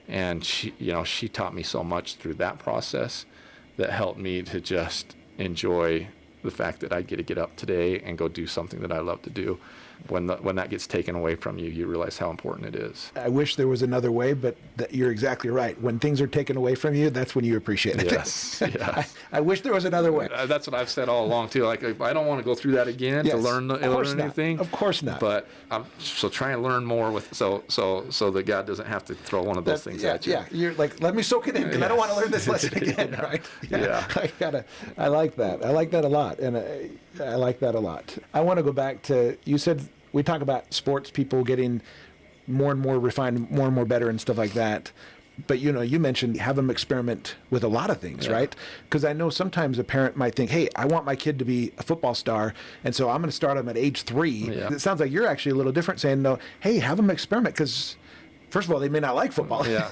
And she taught me so much through that process that helped me to just enjoy the fact that I get to get up today and go do something that I love to do. When that gets taken away from you, you realize how important it is. I wish there was another way, but you're exactly right. When things are taken away from you, that's when you appreciate it. Yes. I wish there was another way. That's what I've said all along too. I don't want to go through that again to learn anything. Of course not. But so try and learn more so that God doesn't have to throw one of those things at you. Yeah, you're like, let me soak it in, because I don't want to learn this lesson again, right? Yeah. I like that. I like that a lot, and I like that a lot. I want to go back to, you said, we talk about sports people getting more and more refined, more and more better and stuff like that. But, you mentioned have them experiment with a lot of things, right? Because I know sometimes a parent might think, hey, I want my kid to be a football star, and so I'm going to start them at age 3. Yeah. It sounds like you're actually a little different, saying, no, hey, have them experiment, because first of all, they may not like football. Yeah.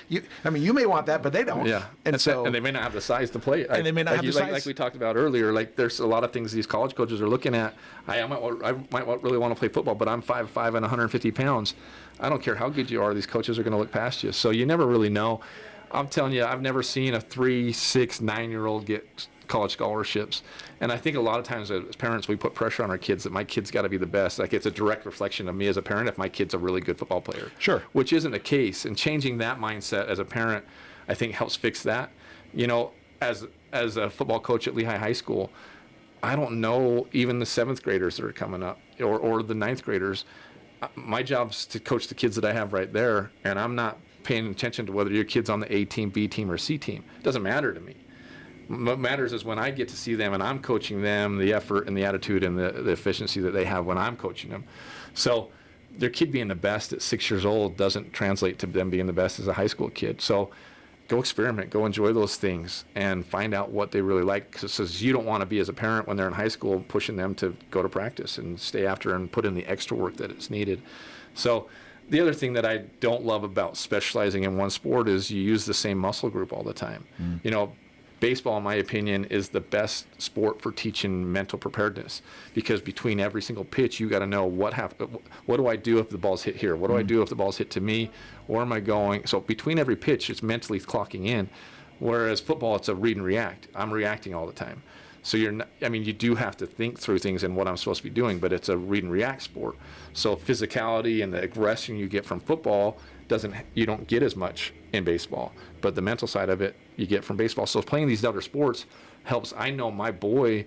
You may want that, but they don't. Yeah. And they may not have the size to play it. And they may not have the size. Like we talked about earlier, there's a lot of things these college coaches are looking at. I might really want to play football, but I'm 5'5" and 150 pounds. I don't care how good you are, these coaches are going to look past you. So you never really know. I'm telling you, I've never seen a 3, 6, 9-year-old get college scholarships. And I think a lot of times as parents, we put pressure on our kids that my kid's got to be the best. Like, it's a direct reflection of me as a parent if my kid's a really good football player. Sure. Which isn't the case. And changing that mindset as a parent, I think, helps fix that. You know, as a football coach at Lehi High School, I don't know even the 7th graders that are coming up or the 9th graders. My job's to coach the kids that I have right there, and I'm not paying attention to whether your kid's on the A team, B team, or C team. It doesn't matter to me. What matters is when I get to see them and I'm coaching them, the effort and the attitude and the efficiency that they have when I'm coaching them. So their kid being the best at 6 years old doesn't translate to them being the best as a high school kid. So go experiment, go enjoy those things, and find out what they really like. Because you don't want to be, as a parent, when they're in high school, pushing them to go to practice and stay after and put in the extra work that is needed. So the other thing that I don't love about specializing in one sport is you use the same muscle group all the time. You know, baseball, in my opinion, is the best sport for teaching mental preparedness, because between every single pitch, you got to know what do I do if the ball's hit here? What do I do if the ball's hit to me? Where am I going? So between every pitch, it's mentally clocking in. Whereas football, it's a read and react. I'm reacting all the time. So you do have to think through things and what I'm supposed to be doing, but it's a read and react sport. So physicality and the aggression you get from football you don't get as much in baseball, but the mental side of it you get from baseball. So playing these other sports helps. I know my boy,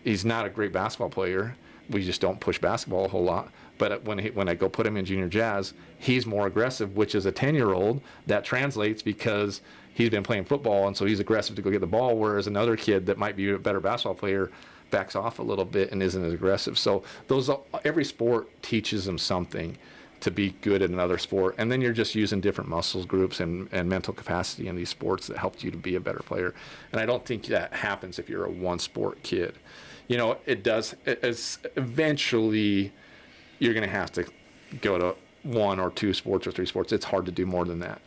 he's not a great basketball player. We just don't push basketball a whole lot. But when I go put him in junior jazz, he's more aggressive, which is a 10-year-old. That translates because he's been playing football, and so he's aggressive to go get the ball, whereas another kid that might be a better basketball player backs off a little bit and isn't as aggressive. So every sport teaches them something to be good at another sport, and then you're just using different muscle groups and mental capacity in these sports that help you to be a better player. And I don't think that happens if you're a one-sport kid. You know, it does. It's eventually you're going to have to go to 1 or 2 sports or 3 sports. It's hard to do more than that.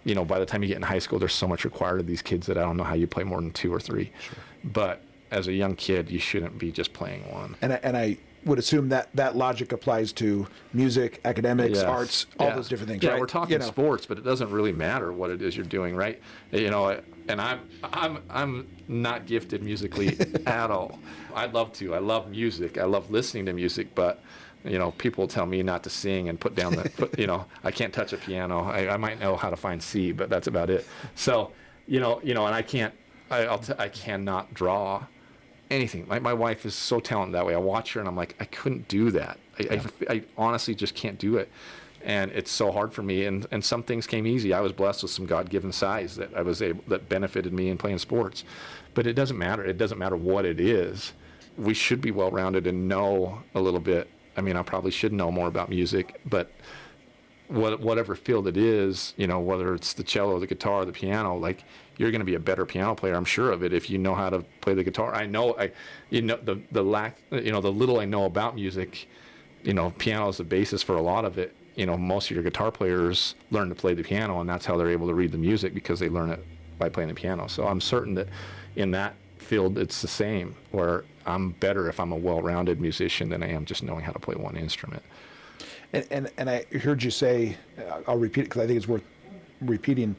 You know, by the time you get in high school, there's so much required of these kids that I don't know how you play more than 2 or 3. Sure. But as a young kid, you shouldn't be just playing one. And I would assume that logic applies to music, academics, arts, all those different things, right? Yeah, we're talking sports, but it doesn't really matter what it is you're doing, right? You know, and I'm not gifted musically at all. I'd love to. I love music. I love listening to music, but you know, people tell me not to sing and put down you know, I can't touch a piano. I might know how to find C, but that's about it. So, you know, and I cannot draw anything. My wife is so talented that way. I watch her and I'm like, I couldn't do that. I honestly just can't do it. And it's so hard for me. And some things came easy. I was blessed with some God-given size that benefited me in playing sports. But it doesn't matter. It doesn't matter what it is. We should be well-rounded and know a little bit. I mean, I probably should know more about music, but whatever field it is, you know, whether it's the cello, the guitar, the piano, like, you're going to be a better piano player, I'm sure of it, if you know how to play the guitar. I know, the little I know about music, you know, piano is the basis for a lot of it. You know, most of your guitar players learn to play the piano, and that's how they're able to read the music, because they learn it by playing the piano. So I'm certain that in that field it's the same, where I'm better if I'm a well-rounded musician than I am just knowing how to play one instrument. And I heard you say, I'll repeat it because I think it's worth repeating,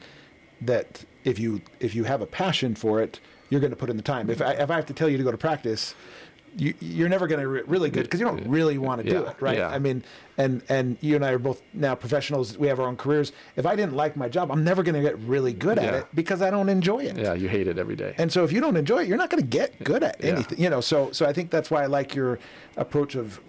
that if you have a passion for it, you're going to put in the time. If I have to tell you to go to practice, you're never going to really good, because you don't really want to do it, right? Yeah. I mean, and you and I are both now professionals. We have our own careers. If I didn't like my job, I'm never going to get really good at it, because I don't enjoy it. Yeah, you hate it every day. And so if you don't enjoy it, you're not going to get good at anything. You know, so I think that's why I like your approach of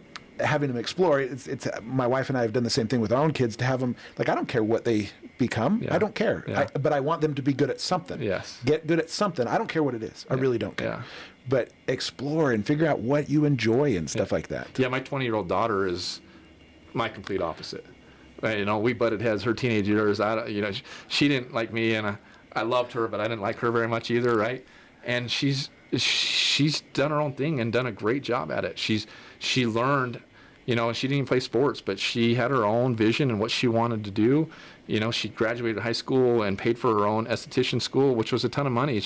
having them explore. It's my wife and I have done the same thing with our own kids, to have them, like, I don't care what they become. I don't care. But I want them to be good at something. Yes. Get good at something. I don't care what it is. I really don't care. But explore and figure out what you enjoy and stuff like that. Yeah, my 20-year-old daughter is my complete opposite. You know, we butted heads her teenage years. She didn't like me, and I loved her, but I didn't like her very much either, right? And she's done her own thing and done a great job at it. She learned, you know, she didn't even play sports, but she had her own vision and what she wanted to do. You know, she graduated high school and paid for her own esthetician school, which was a ton of money.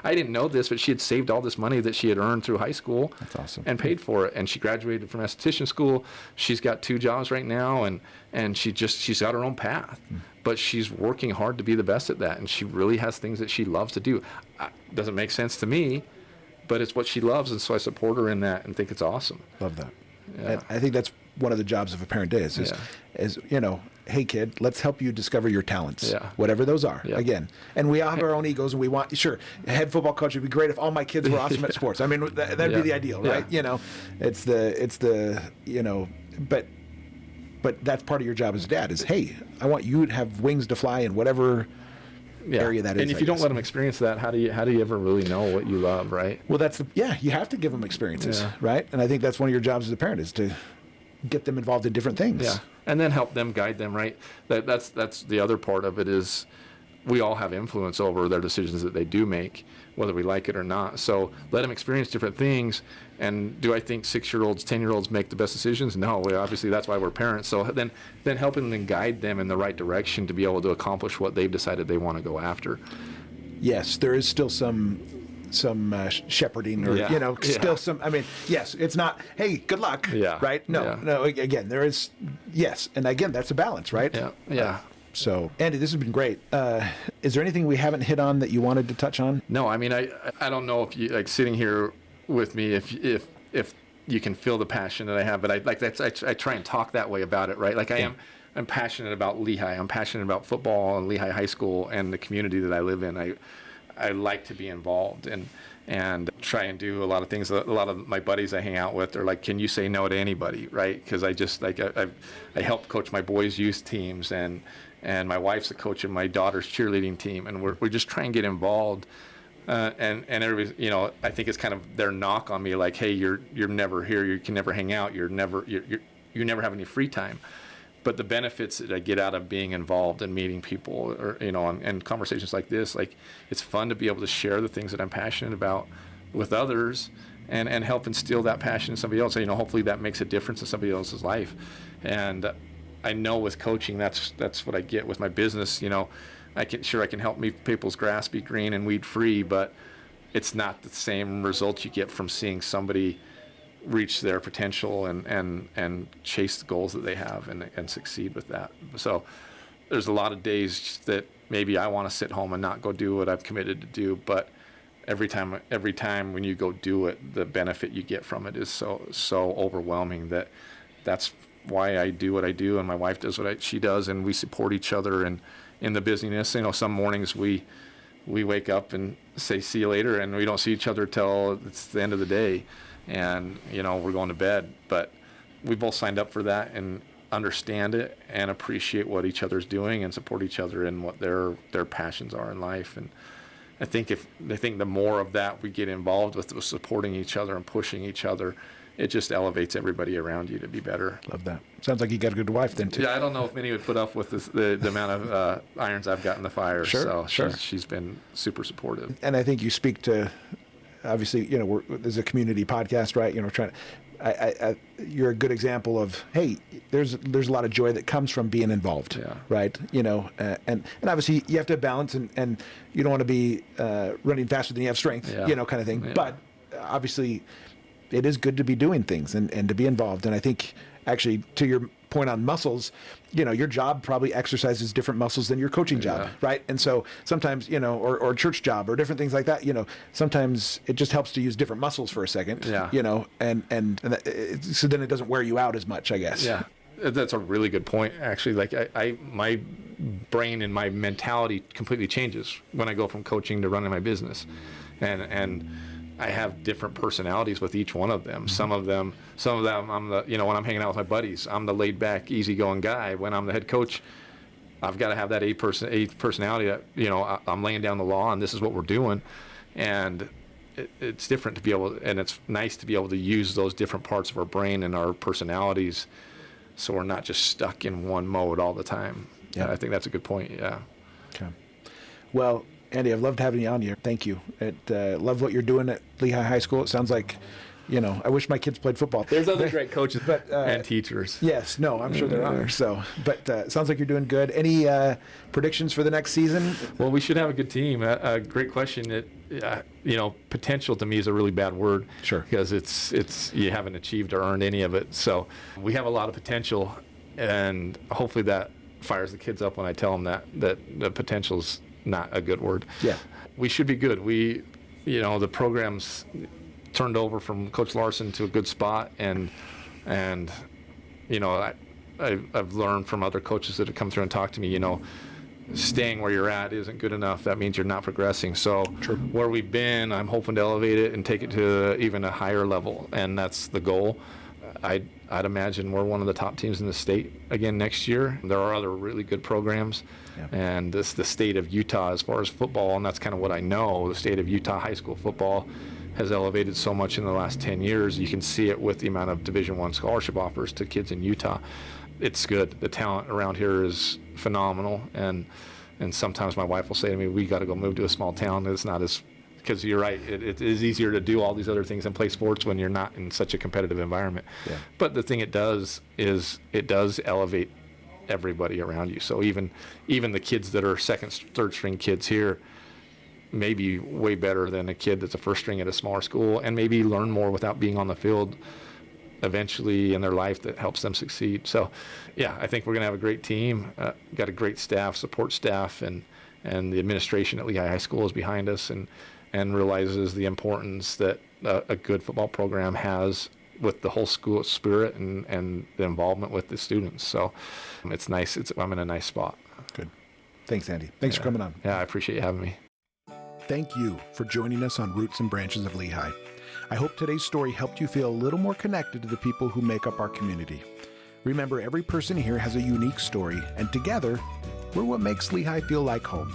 I didn't know this, but she had saved all this money that she had earned through high school. That's awesome. And paid for it. And she graduated from esthetician school. She's got 2 jobs right now, and she's got her own path. But she's working hard to be the best at that, and she really has things that she loves to do. Doesn't make sense to me, but it's what she loves, and so I support her in that and think it's awesome. Love that. Yeah. And I think that's one of the jobs of a parent is you know, hey kid, let's help you discover your talents, whatever those are. Yeah. Again, and we all have our own egos, and we want, sure, a head football coach would be great if all my kids were awesome at sports. I mean, that'd be the ideal, right? You know, it's the you know, but that's part of your job as a dad is, hey, I want you to have wings to fly in whatever area that is. And if you don't let them experience that, how do you ever really know what you love, right? Well, you have to give them experiences, right? And I think that's one of your jobs as a parent is to get them involved in different things. Yeah, and then help them, guide them, right? That's the other part of it is we all have influence over their decisions that they do make, whether we like it or not. So let them experience different things. And do I think 6-year-olds, 10-year-olds make the best decisions? No, obviously that's why we're parents. So then helping them guide them in the right direction to be able to accomplish what they've decided they want to go after. Yes, there is still some shepherding or, still some, I mean, yes, it's not, hey, good luck, right? No, again, there is, yes. And again, that's a balance, right? Yeah. So, Andy, this has been great. Is there anything we haven't hit on that you wanted to touch on? No, I mean, I don't know if you, like, sitting here with me, if you can feel the passion that I have, but I try and talk that way about it, right? Like I'm passionate about Lehi. I'm passionate about football and Lehi High School and the community that I live in. I like to be involved and try and do a lot of things. A lot of my buddies I hang out with are like, can you say no to anybody, right? Because I just I help coach my boys' youth teams, and my wife's the coach of my daughter's cheerleading team, and we just try and get involved. And everybody, you know, I think it's kind of their knock on me, like, hey, you're never here, you can never hang out, you never have any free time. But the benefits that I get out of being involved and meeting people, or, you know, and conversations like this, like, it's fun to be able to share the things that I'm passionate about with others and help instill that passion in somebody else. So, you know, hopefully that makes a difference in somebody else's life. And I know with coaching, that's what I get with my business. You know, I can help people's grass be green and weed free, but it's not the same results you get from seeing somebody reach their potential and chase the goals that they have and succeed with that. So there's a lot of days that maybe I want to sit home and not go do what I've committed to do, but every time when you go do it, the benefit you get from it is so overwhelming that's why I do what I do, and my wife does what she does, and we support each other and in the busyness. You know, some mornings we wake up and say see you later, and we don't see each other till it's the end of the day. And, you know, we're going to bed, but we both signed up for that and understand it and appreciate what each other's doing and support each other in what their passions are in life. And I think the more of that we get involved with supporting each other and pushing each other, it just elevates everybody around you to be better. Love that. Sounds like you got a good wife then, too. Yeah, I don't know if many would put up with the amount of irons I've got in the fire. Sure. She's been super supportive. And I think you speak to, obviously, you know, there's a community podcast, right? You know, you're a good example of, hey, there's a lot of joy that comes from being involved, right? You know, and obviously you have to balance, and you don't want to be running faster than you have strength, you know, kind of thing. Yeah. But obviously, it is good to be doing things and to be involved. And I think, actually, to your point on muscles, you know, your job probably exercises different muscles than your coaching job, right? And so sometimes, you know, or church job or different things like that, you know, sometimes it just helps to use different muscles for a second, you know, and so then it doesn't wear you out as much, I guess. Yeah, that's a really good point, actually. Like my brain and my mentality completely changes when I go from coaching to running my business, and I have different personalities with each one of them. Some of them, I'm the, you know, when I'm hanging out with my buddies, I'm the laid back, easygoing guy. When I'm the head coach, I've got to have that A personality that, you know, I'm laying down the law and this is what we're doing. And it's different to be able, and it's nice to be able to use those different parts of our brain and our personalities, so we're not just stuck in one mode all the time. Yeah, I think that's a good point. Yeah. Okay. Well, Andy, I've loved having you on here. Thank you. Love what you're doing at Lehi High School. It sounds like I wish my kids played football. There's other great coaches and teachers. Yes, no, I'm sure there are. So, but it sounds like you're doing good. Any predictions for the next season? Well, we should have a good team. A great question. Potential to me is a really bad word. Sure. Because it's you haven't achieved or earned any of it. So we have a lot of potential, and hopefully that fires the kids up when I tell them that the potential's not a good word. Yeah. We should be good. The program's turned over from Coach Larson to a good spot, and I've learned from other coaches that have come through and talked to me, staying where you're at isn't good enough. That means you're not progressing. So True. Where we've been, I'm hoping to elevate it and take it to even a higher level, and that's the goal. I'd imagine we're one of the top teams in the state again next year. There are other really good programs, and the state of Utah as far as football, and that's kind of what I know. The state of Utah high school football has elevated so much in the last 10 years. You can see it with the amount of Division I scholarship offers to kids in Utah. It's good. The talent around here is phenomenal, and sometimes my wife will say to me, we got to go move to a small town. It's not as, because you're right, it is easier to do all these other things and play sports when you're not in such a competitive environment. Yeah. But the thing it does is it does elevate everybody around you. So even the kids that are second, third string kids here may be way better than a kid that's a first string at a smaller school, and maybe learn more without being on the field eventually in their life that helps them succeed. So yeah, I think we're going to have a great team, got a great staff, support staff, and the administration at Lehi High School is behind us and realizes the importance that a good football program has with the whole school spirit and the involvement with the students. So it's nice. I'm in a nice spot. Good. Thanks, Andy. Thanks for coming on. Yeah, I appreciate you having me. Thank you for joining us on Roots and Branches of Lehi. I hope today's story helped you feel a little more connected to the people who make up our community. Remember, every person here has a unique story, and together, we're what makes Lehi feel like home.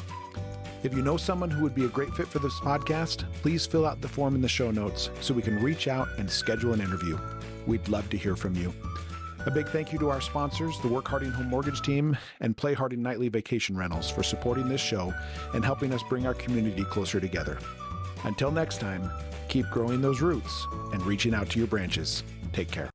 If you know someone who would be a great fit for this podcast, please fill out the form in the show notes so we can reach out and schedule an interview. We'd love to hear from you. A big thank you to our sponsors, the Work Harding Home Mortgage Team and Play Harding Nightly Vacation Rentals, for supporting this show and helping us bring our community closer together. Until next time, keep growing those roots and reaching out to your branches. Take care.